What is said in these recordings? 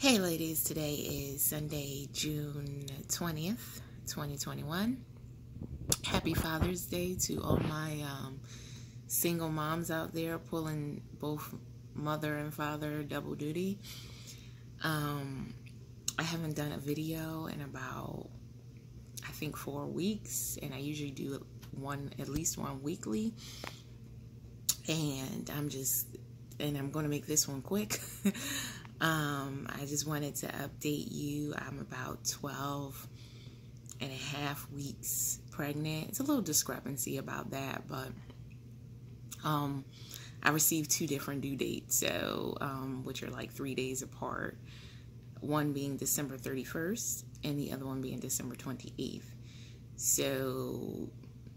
Hey ladies, today is Sunday, June 20th, 2021. Happy Father's Day to all my single moms out there pulling both mother and father double duty. I haven't done a video in about, I think, 4 weeks, and I usually do at least one weekly. And I'm going to make this one quick. I just wanted to update you. I'm about 12 and a half weeks pregnant. It's a little discrepancy about that, but I received 2 different due dates, so which are like 3 days apart. One being December 31st and the other one being December 28th. So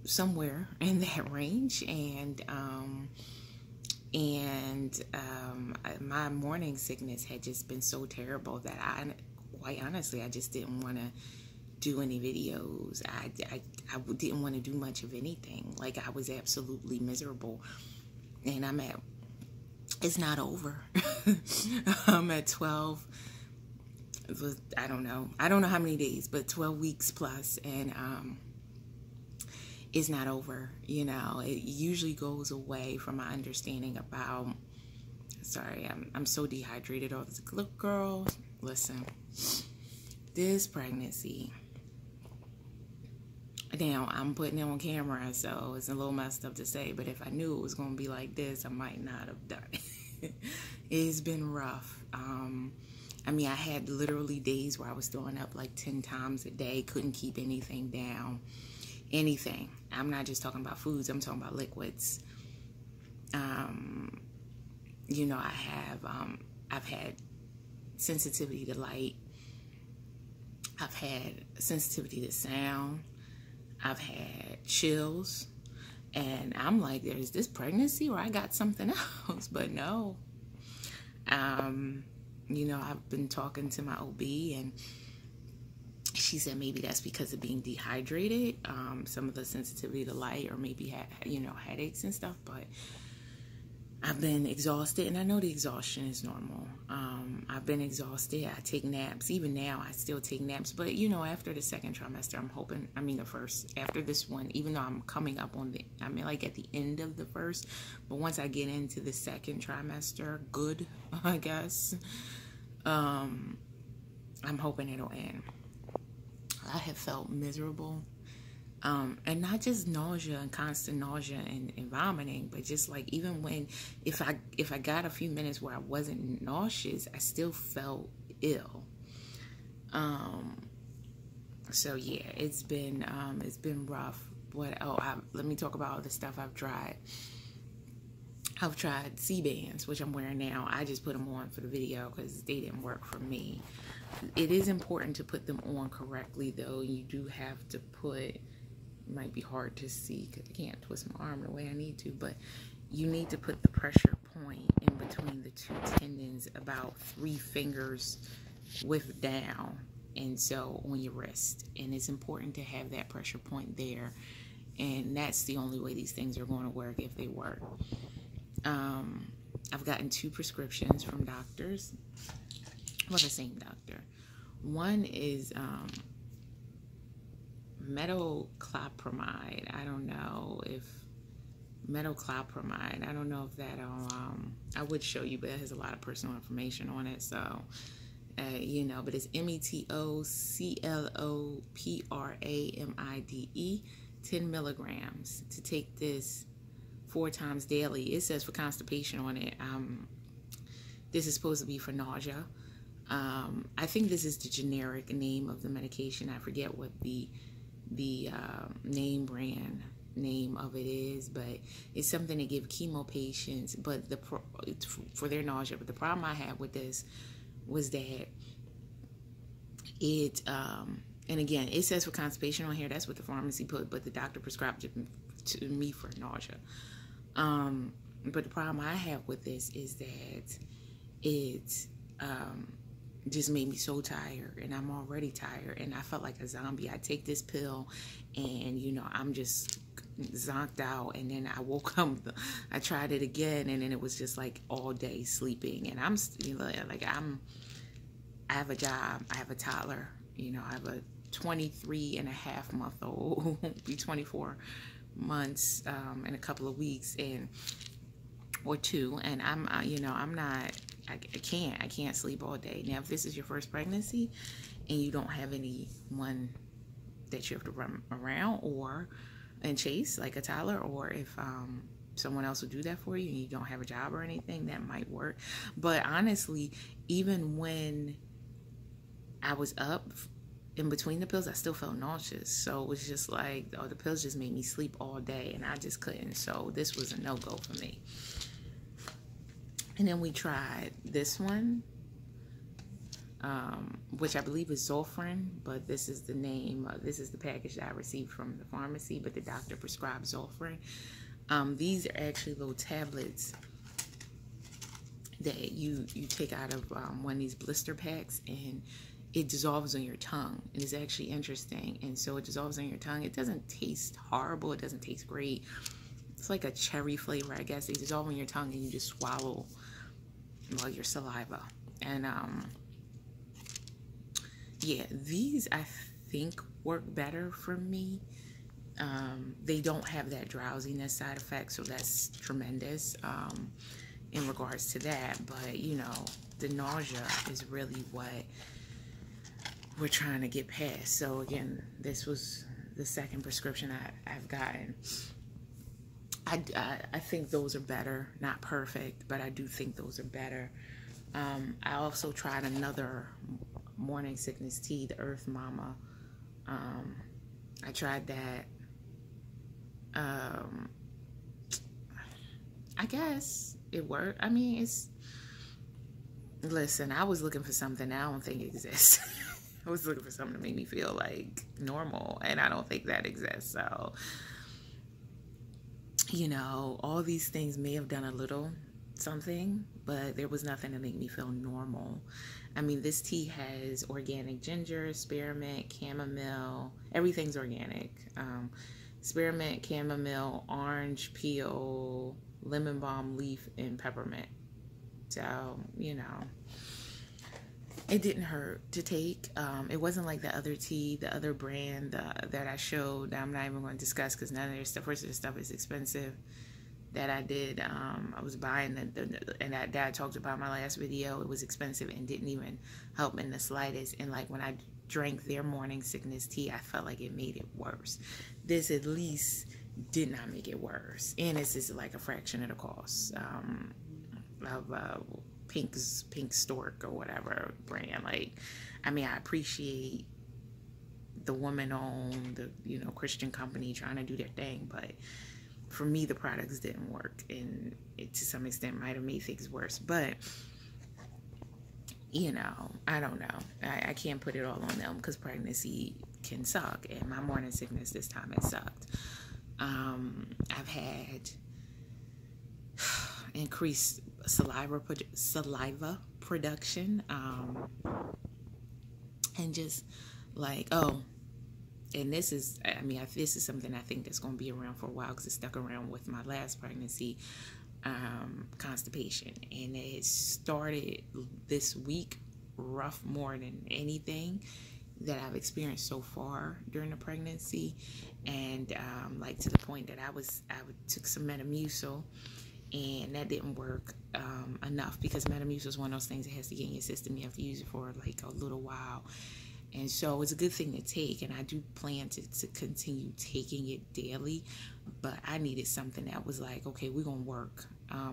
somewhere in that range, and my morning sickness had just been so terrible that quite honestly, I just didn't want to do any videos. I didn't want to do much of anything. Like, I was absolutely miserable, and it's not over. I'm at 12. I don't know how many days, but 12 weeks plus, and it's not over. You know, it usually goes away from my understanding about. Sorry, I'm so dehydrated. Look, girl, listen. This pregnancy. Now, I'm putting it on camera, so it's a little messed up to say, but if I knew it was going to be like this, I might not have done it. It's been rough. I mean, I had literally days where I was throwing up like 10 times a day, couldn't keep anything down. Anything. I'm not just talking about foods, I'm talking about liquids. You know, I've had sensitivity to light. I've had sensitivity to sound. I've had chills. And I'm like, there's this pregnancy or I got something else. But no. You know, I've been talking to my OB, and she said maybe that's because of being dehydrated, some of the sensitivity to light, or maybe headaches and stuff. But I've been exhausted, and I know the exhaustion is normal. I've been exhausted. I take naps. Even now, I still take naps. But, you know, after the second trimester, after this one, even though I'm coming up on like at the end of the first, but once I get into the second trimester, good, I guess, I'm hoping it'll end. I have felt miserable. And not just nausea and constant nausea and vomiting, but just like even if I got a few minutes where I wasn't nauseous, I still felt ill. So yeah, it's been rough. Let me talk about all the stuff I've tried. I've tried C-bands, which I'm wearing now. I just put them on for the video because they didn't work for me. It is important to put them on correctly, though. You do have to put. It might be hard to see because I can't twist my arm the way I need to, but you need to put the pressure point in between the 2 tendons, about 3 fingers width down, and so on your wrist. And it's important to have that pressure point there, and that's the only way these things are going to work, if they work. I've gotten 2 prescriptions from doctors. Well, the same doctor. One is metoclopramide. I don't know if that'll, I would show you, but it has a lot of personal information on it. So, you know, but it's metoclopramide, 10 milligrams to take this 4 times daily. It says for constipation on it. This is supposed to be for nausea. I think this is the generic name of the medication. I forget what the brand name of it is, but it's something to give chemo patients, but for their nausea. But the problem I had with this was that it and again, it says for constipation on here. That's what the pharmacy put, but the doctor prescribed it to me for nausea. But the problem I have with this is that it just made me so tired, and I'm already tired, and I felt like a zombie. I take this pill, and you know, I'm just zonked out, and then I woke up, I tried it again, and then it was just like all day sleeping, and I'm, you know, like I have a job. I have a toddler. You know, I have a 23-and-a-half-month-old, be 24 months in a couple of weeks, and or 2, and I'm you know, I can't sleep all day. Now if this is your first pregnancy and you don't have anyone that you have to run around and chase like a toddler, or if someone else will do that for you and you don't have a job or anything, that might work. But honestly, even when I was up in between the pills, I still felt nauseous. So it was just like, oh, the pills just made me sleep all day and I just couldn't. So this was a no-go for me. And then we tried this one, which I believe is Zofran, but this is the name, this is the package that I received from the pharmacy, but the doctor prescribed Zofran. These are actually little tablets that you take out of one of these blister packs, and it dissolves on your tongue. It is actually interesting. And so it dissolves on your tongue. It doesn't taste horrible. It doesn't taste great. It's like a cherry flavor, I guess. They dissolve on your tongue and you just swallow your saliva. And yeah, these I think work better for me. They don't have that drowsiness side effect, so that's tremendous in regards to that. But you know, the nausea is really what we're trying to get past. So again, this was the second prescription I've gotten. I think those are better. Not perfect, but I do think those are better. I also tried another morning sickness tea, the Earth Mama. I tried that. I guess it worked. I mean, listen, I was looking for something I don't think exists. I was looking for something to make me feel like normal, and I don't think that exists. So, you know, all these things may have done a little something, but there was nothing to make me feel normal. I mean, this tea has organic ginger, spearmint, chamomile. Everything's organic. Spearmint, chamomile, orange peel, lemon balm leaf, and peppermint. So, you know, it didn't hurt to take. It wasn't like the other tea, the other brand that I showed, that I'm not even going to discuss because none of their stuff, first of the stuff is expensive, that I did. I was buying, and that I talked about in my last video. It was expensive and didn't even help in the slightest. And like when I drank their morning sickness tea, I felt like it made it worse. This at least did not make it worse. And this is like a fraction of the cost of Pink Stork or whatever brand. Like, I mean, I appreciate the woman-owned, you know, Christian company trying to do their thing, but for me, the products didn't work, and it to some extent might have made things worse. But you know, I don't know. I can't put it all on them because pregnancy can suck, and my morning sickness this time it sucked. I've had increased saliva production, and just like, oh, and this is, I mean, this is something I think that's going to be around for a while because it stuck around with my last pregnancy, constipation. And it started this week rough more than anything that I've experienced so far during the pregnancy. And like to the point that I took some Metamucil, and that didn't work enough, because Metamucil is one of those things that has to get in your system. You have to use it for like a little while. And so it's a good thing to take, and I do plan to continue taking it daily, but I needed something that was like, okay, we're going to work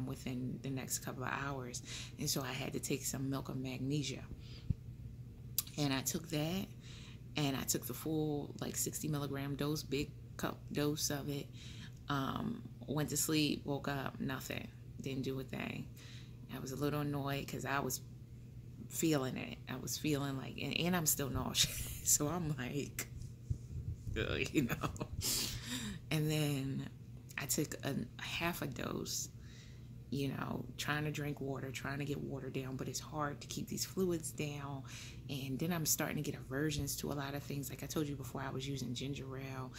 within the next couple of hours. And so I had to take some milk of magnesia. And I took that, and I took the full like 60 milligram dose, big cup dose of it. Went to sleep, woke up, nothing. Didn't do a thing. I was a little annoyed because I was feeling it. I was feeling like, and I'm still nauseous. So I'm like, you know. And then I took a half a dose, you know, trying to drink water, trying to get water down, but it's hard to keep these fluids down. And then I'm starting to get aversions to a lot of things. Like I told you before, I was using ginger ale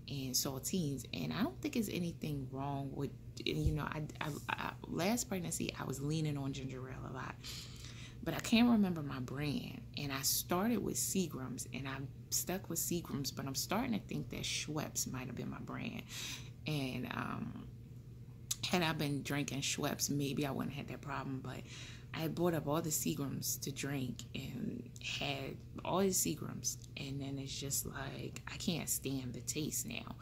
and saltines, and I don't think there's anything wrong with, you know, I last pregnancy I was leaning on ginger ale a lot. but I can't remember my brand. And I started with Seagram's, and I'm stuck with Seagram's, but I'm starting to think that Schweppes might have been my brand. And had I been drinking Schweppes, maybe I wouldn't have had that problem. But I had bought up all the Seagram's to drink and had all the Seagram's, and then it's just like I can't stand the taste now.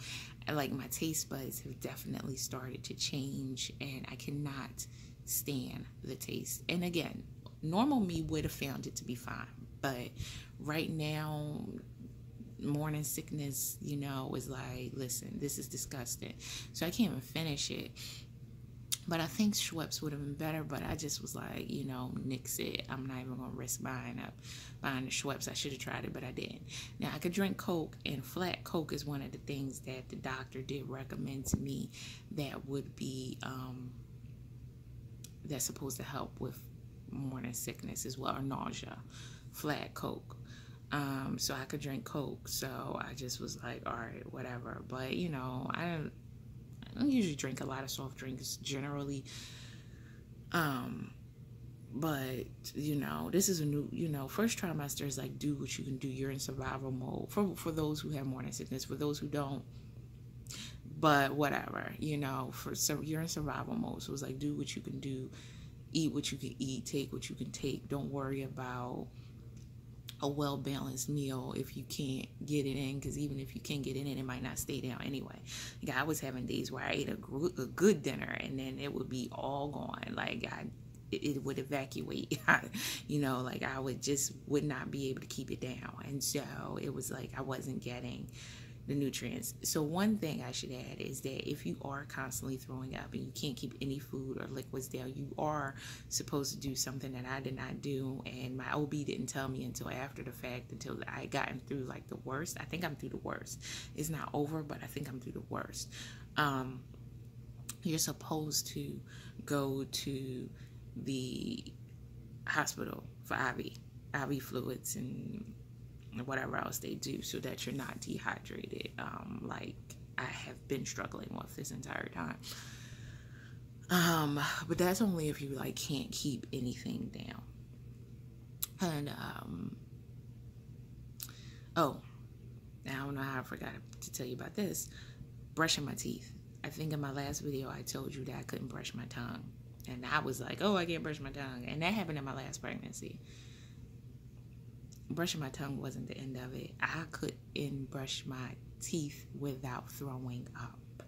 Like my taste buds have definitely started to change, and I cannot stand the taste. And again, normal me would have found it to be fine, but right now, morning sickness, is like, listen, this is disgusting. So I can't even finish it. But I think Schweppes would have been better, but I just was like, nix it. I'm not even going to risk buying the Schweppes. I should have tried it, but I didn't. Now, I could drink Coke, and flat Coke is one of the things that the doctor did recommend to me that would be, that's supposed to help with morning sickness as well, or nausea, flat Coke. So I could drink Coke. So I just was like, all right, whatever. But, I don't usually drink a lot of soft drinks generally. But, this is a new, first trimester is like, do what you can do. You're in survival mode for those who have morning sickness, for those who don't. But whatever, so you're in survival mode. So it's like, do what you can do, eat what you can eat, take what you can take. Don't worry about a well-balanced meal if you can't get it in, because even if you can get it in, it might not stay down anyway. Like, I was having days where I ate a good dinner, and then it would be all gone. Like, it would evacuate. Like I would not be able to keep it down. And so it was like I wasn't getting the nutrients. So one thing I should add is that if you are constantly throwing up and you can't keep any food or liquids down, you are supposed to do something that I did not do, and my OB didn't tell me until after the fact, until I had gotten through like the worst. I think I'm through the worst. It's not over, but I think I'm through the worst. You're supposed to go to the hospital for IV fluids and whatever else they do, so that you're not dehydrated, like I have been struggling with this entire time. But that's only if you like can't keep anything down. And oh, I don't know how I forgot to tell you about this. Brushing my teeth. I think in my last video I told you that I couldn't brush my tongue, and I was like, oh, I can't brush my tongue, and that happened in my last pregnancy. Brushing my tongue wasn't the end of it. I couldn't brush my teeth without throwing up.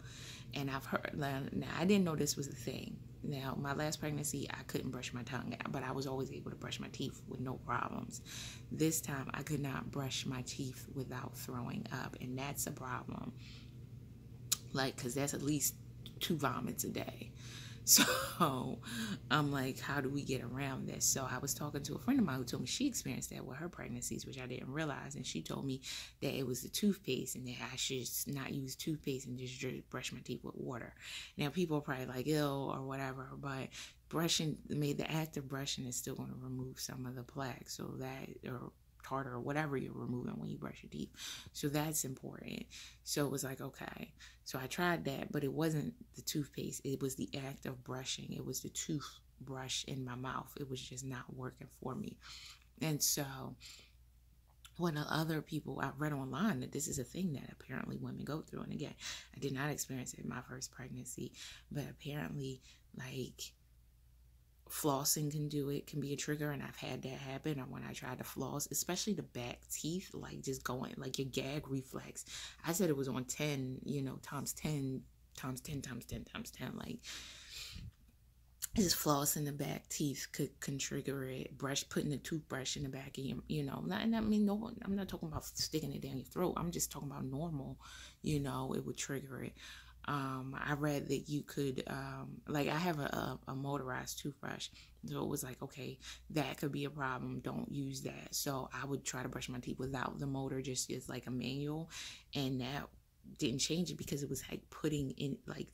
And I've heard, now I didn't know this was a thing. Now, my last pregnancy, I couldn't brush my tongue, but I was always able to brush my teeth with no problems. This time, I could not brush my teeth without throwing up, and that's a problem. Like, because that's at least 2 vomits a day. So I'm like, how do we get around this? So I was talking to a friend of mine who told me she experienced that with her pregnancies, which I didn't realize. And she told me that it was the toothpaste and that I should not use toothpaste and just brush my teeth with water. Now, people are probably like, ill or whatever, but the act of brushing is still going to remove some of the plaque. So that, or tartar or whatever you're removing when you brush your teeth. So that's important. So it was like, okay. So I tried that, but it wasn't the toothpaste. It was the act of brushing. It was the toothbrush in my mouth. It was just not working for me. And so when other people, I read online that this is a thing that apparently women go through. And again, I did not experience it in my first pregnancy, but apparently like flossing can do it, can be a trigger, and I've had that happen. Or when I tried to floss, especially the back teeth, like just going, like your gag reflex. I said it was on 10, times 10, times 10, times 10, times 10. Like just flossing the back teeth can trigger it. Putting the toothbrush in the back of your, no, I'm not talking about sticking it down your throat. I'm just talking about normal, it would trigger it. I read that you could, I have a motorized toothbrush, so it was like, okay, that could be a problem. Don't use that. So I would try to brush my teeth without the motor, just as like a manual, and that didn't change it because it was like putting in like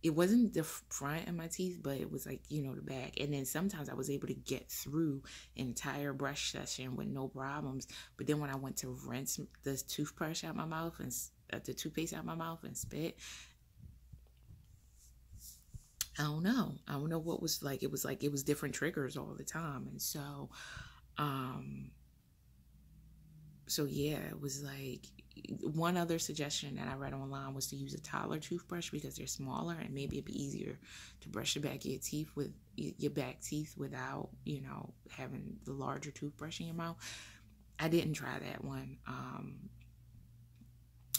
it wasn't the front of my teeth, but it was like, the back. And then sometimes I was able to get through an entire brush session with no problems. But then when I went to rinse the toothbrush out my mouth and the toothpaste out my mouth and spit, I don't know. I don't know what was like. It was like it was different triggers all the time. And um, so yeah, it was like one other suggestion that I read online was to use a toddler toothbrush because they're smaller and maybe it'd be easier to brush the back of your teeth with your back teeth without, having the larger toothbrush in your mouth. I didn't try that one.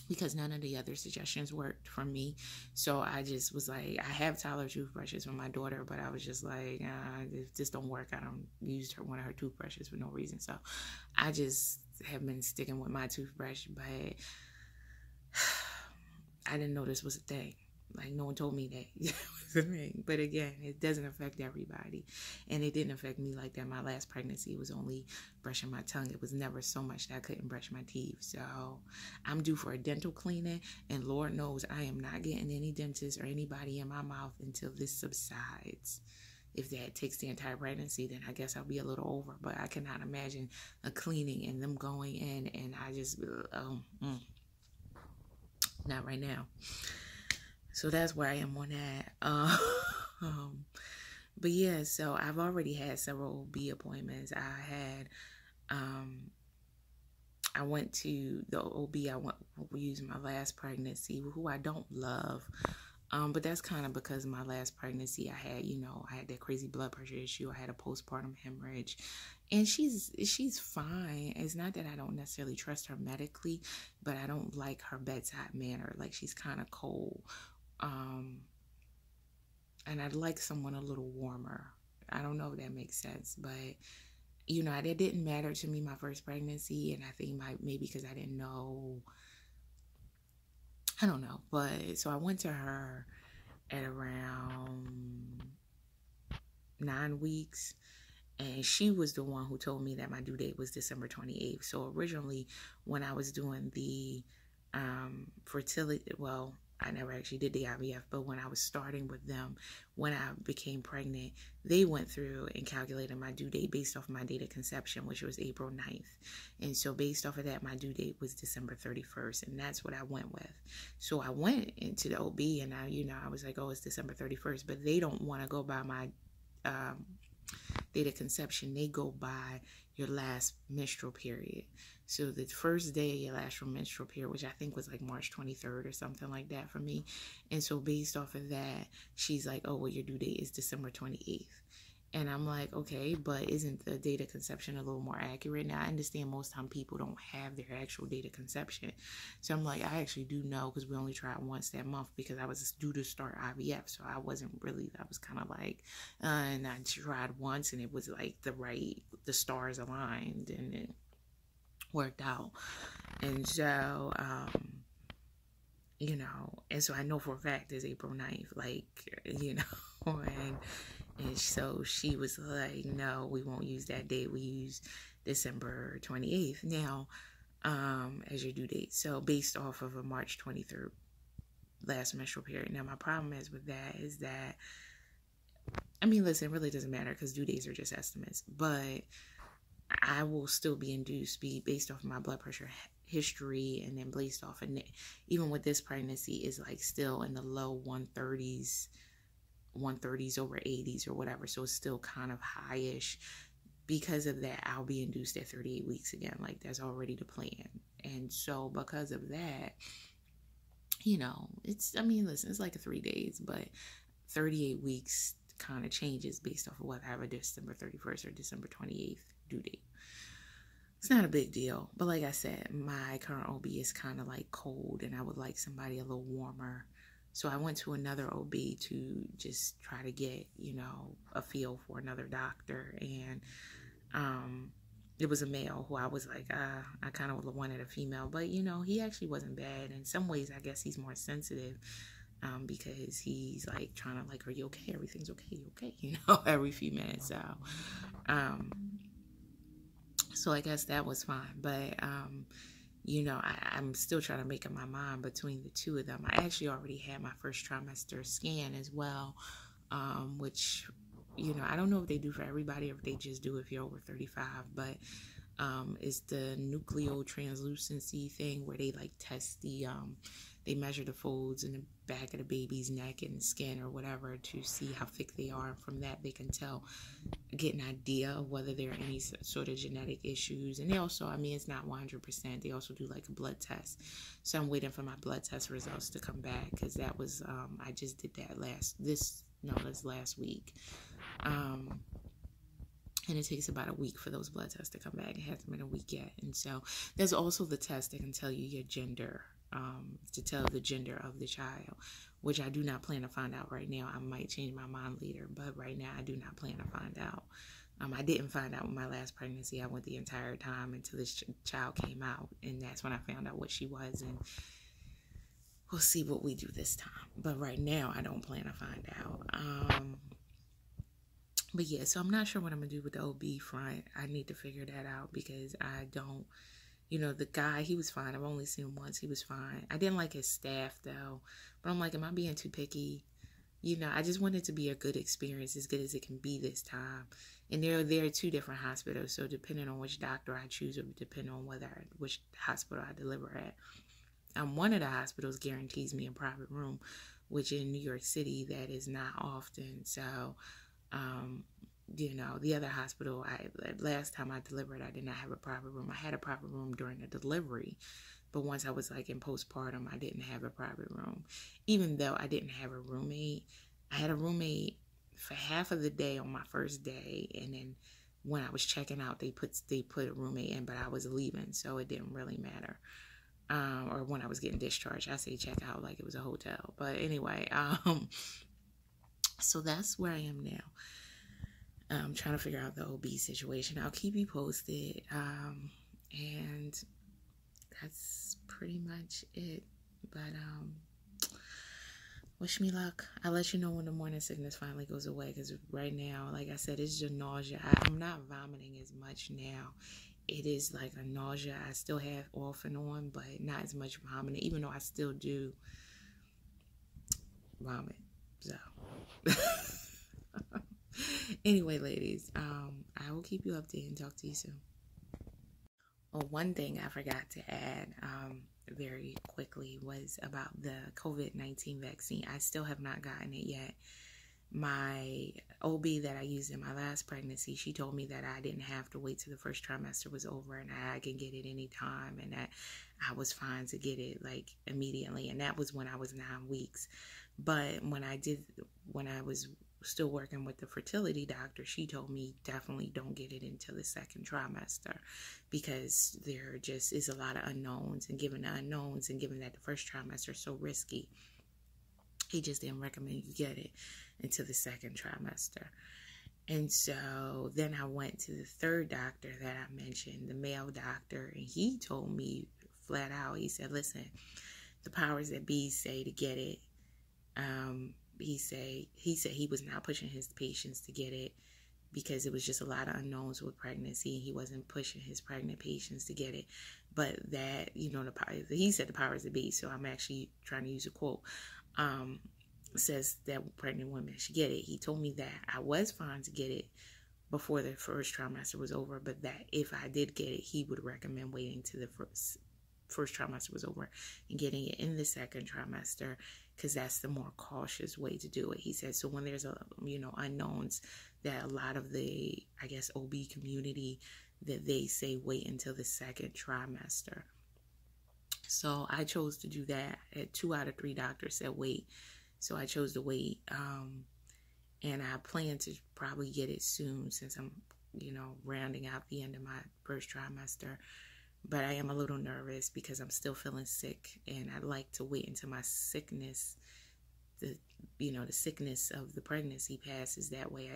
Because none of the other suggestions worked for me. So I just was like, I have toddler toothbrushes for my daughter, but I was just like, this don't work. I don't use one of her toothbrushes for no reason. So I just have been sticking with my toothbrush, but I didn't know this was a thing. Like, no one told me that it was a thing. But again, it doesn't affect everybody. And it didn't affect me like that. My last pregnancy was only brushing my tongue. It was never so much that I couldn't brush my teeth. So I'm due for a dental cleaning. And Lord knows I am not getting any dentist or anybody in my mouth until this subsides. If that takes the entire pregnancy, then I guess I'll be a little over. But I cannot imagine a cleaning and them going in. And I just, not right now. So that's where I am on that. But yeah, so I've already had several OB appointments. I went to the OB we used my last pregnancy, who I don't love. But that's kind of because my last pregnancy, I had that crazy blood pressure issue. I had a postpartum hemorrhage, and she's fine. It's not that I don't necessarily trust her medically, but I don't like her bedside manner. Like, she's kind of cold. And I'd like someone a little warmer. I don't know if that makes sense, but it didn't matter to me my first pregnancy, and I think maybe because I didn't know. I don't know, but so I went to her at around 9 weeks, and she was the one who told me that my due date was December 28th. So originally, when I was doing the fertility, well, I never actually did the IVF, but when I was starting with them, when I became pregnant, they went through and calculated my due date based off my date of conception, which was April 9th. And so based off of that, my due date was December 31st, and that's what I went with. So I went into the OB, and I was like, oh, it's December 31st, but they don't want to go by my date of conception. They go by your last menstrual period. So the first day of your last menstrual period, which I think was like March 23rd or something like that for me. And so based off of that, she's like, oh, well, your due date is December 28th. And I'm like, okay, but isn't the date of conception a little more accurate? Now, I understand most time people don't have their actual date of conception. So I'm like, I actually do know, because we only tried once that month because I was due to start IVF. So I was kind of like, and I tried once and it was like the stars aligned and it worked out. And so, and so I know for a fact it's April 9th, and so she was like, no, we won't use that date. We use December 28th now as your due date. So based off of a March 23rd last menstrual period. Now, my problem with that is that, listen, it really doesn't matter because due dates are just estimates. But I will still be induced based off of my blood pressure history, and then based off of even with this pregnancy is like still in the low 130s over 80s or whatever, so it's still kind of highish. Because of that, I'll be induced at 38 weeks again. Like, that's already the plan. And so because of that, listen, it's like 3 days, but 38 weeks kind of changes based off of whether I have a December 31st or December 28th due date. It's not a big deal, but like I said, my current OB is kind of like cold, and I would like somebody a little warmer. So I went to another OB to just try to get, a feel for another doctor. And it was a male who I was like, I kind of wanted a female. But, he actually wasn't bad. In some ways, I guess he's more sensitive because he's like trying to like, are you okay? Everything's okay. You okay? Every few minutes. So I guess that was fine. But I'm still trying to make up my mind between the two of them. I actually already had my first trimester scan as well, which, I don't know if they do for everybody or if they just do if you're over 35, but it's the nucleotranslucency thing where they like test They measure the folds in the back of the baby's neck and skin or whatever to see how thick they are. And from that, they can get an idea of whether there are any sort of genetic issues. And they also, I mean, it's not 100%. They also do like a blood test. So I'm waiting for my blood test results to come back, because that was, I just did that last week. And it takes about a week for those blood tests to come back. It hasn't been a week yet. And so there's also the test that can tell you your gender, to tell the gender of the child, which I do not plan to find out right now. I might change my mind later, but right now I do not plan to find out. I didn't find out with my last pregnancy. I went the entire time until this child came out, and that's when I found out what she was, and we'll see what we do this time. But right now, I don't plan to find out. But yeah, so I'm not sure what I'm going to do with the OB front. I need to figure that out, because I don't, the guy, he was fine. I've only seen him once. He was fine. I didn't like his staff, though. But I'm like, am I being too picky? I just want it to be a good experience, as good as it can be this time. And there are 2 different hospitals, so depending on which doctor I choose, or depending on which hospital I deliver at. One of the hospitals guarantees me a private room, which in New York City, that is not often. So, the other hospital, last time I delivered, I did not have a private room. I had a private room during the delivery, but once I was like in postpartum, I didn't have a private room. Even though I didn't have a roommate, I had a roommate for half of the day on my first day, and then when I was checking out, they put a roommate in, but I was leaving, so it didn't really matter. Or when I was getting discharged, I say check out like it was a hotel. But anyway, so that's where I am now. I'm trying to figure out the OB situation. I'll keep you posted. And that's pretty much it. But wish me luck. I'll let you know when the morning sickness finally goes away, because right now, like I said, it's just nausea. I'm not vomiting as much now. It is like a nausea I still have off and on, but not as much vomiting, even though I still do vomit. So anyway, ladies, I will keep you updated and talk to you soon. Oh, one thing I forgot to add very quickly was about the COVID-19 vaccine. I still have not gotten it yet. My OB that I used in my last pregnancy, she told me that I didn't have to wait till the first trimester was over, and I could get it anytime, and that I was fine to get it like immediately. And that was when I was 9 weeks. But when I was still working with the fertility doctor, she told me definitely don't get it until the second trimester, because there just is a lot of unknowns, and given the unknowns and given that the first trimester is so risky, he just didn't recommend you get it until the second trimester. And so then I went to the third doctor that I mentioned, the male doctor, and he told me flat out, he said, listen, the powers that be say to get it. He said he was not pushing his patients to get it because it was just a lot of unknowns with pregnancy. He wasn't pushing his pregnant patients to get it, but that, he said the powers that be, so I'm actually trying to use a quote, says that pregnant women should get it. He told me that I was fine to get it before the first trimester was over, but that if I did get it, he would recommend waiting till the first trimester was over and getting it in the second trimester, because that's the more cautious way to do it. He said, so when there's unknowns, that a lot of the, I guess, OB community, that they say wait until the second trimester. So I chose to do that. 2 out of 3 doctors said wait, so I chose to wait. And I plan to probably get it soon, since I'm rounding out the end of my first trimester. But I am a little nervous because I'm still feeling sick, and I'd like to wait until my sickness, the sickness of the pregnancy passes. That way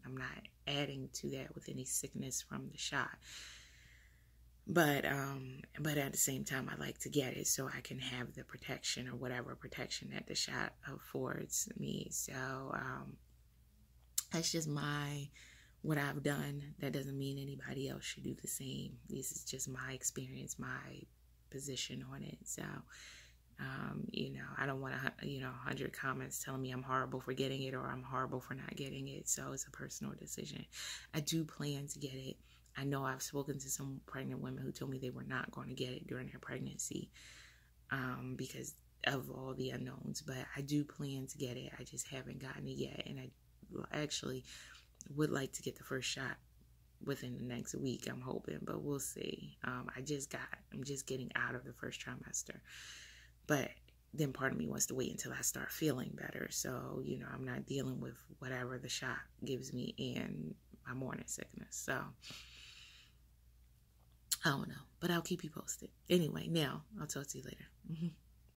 I'm not adding to that with any sickness from the shot. But at the same time, I like to get it so I can have the protection, or whatever protection that the shot affords me. So that's just what I've done. That doesn't mean anybody else should do the same. This is just my experience, my position on it. So, I don't want 100 comments telling me I'm horrible for getting it or I'm horrible for not getting it. So it's a personal decision. I do plan to get it. I know I've spoken to some pregnant women who told me they were not going to get it during their pregnancy, because of all the unknowns, but I do plan to get it. I just haven't gotten it yet, and I actually would like to get the first shot within the next week, I'm hoping, but we'll see. I'm just getting out of the first trimester, but then part of me wants to wait until I start feeling better, so I'm not dealing with whatever the shot gives me and my morning sickness. So I don't know, but I'll keep you posted. Anyway, now I'll talk to you later.